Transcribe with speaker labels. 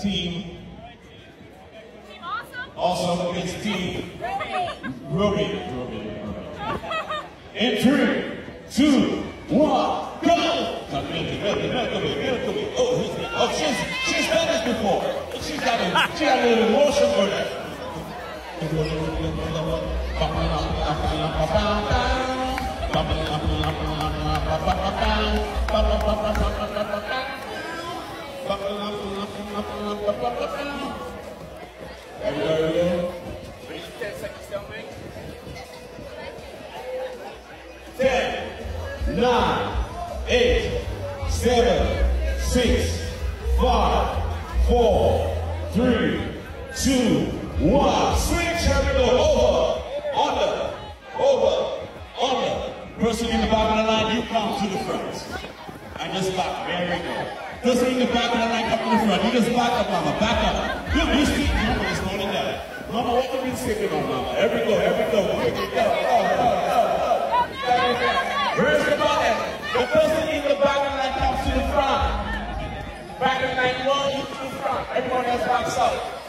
Speaker 1: Team Awesome against Team Ruby. In 3, 2, 1, go! Oh, she's done this before. She got a little emotion for that. Everybody go. 10 seconds still, man. 10, 9, 8, 7, 6, 5, 4, 3, 2, 1. Swing, cherry, go over, under. Person in the back of the line, you come to the front. And just back. There we go. Person in the back of the line, come to the front. You just back up, mama. Back up. Good, you see, mama is going down. Mama, what have you been singing on, mama? Every go. Where's the button? The person in the back of the line comes to the front. Back of the line, you to the front. Everyone else backs up.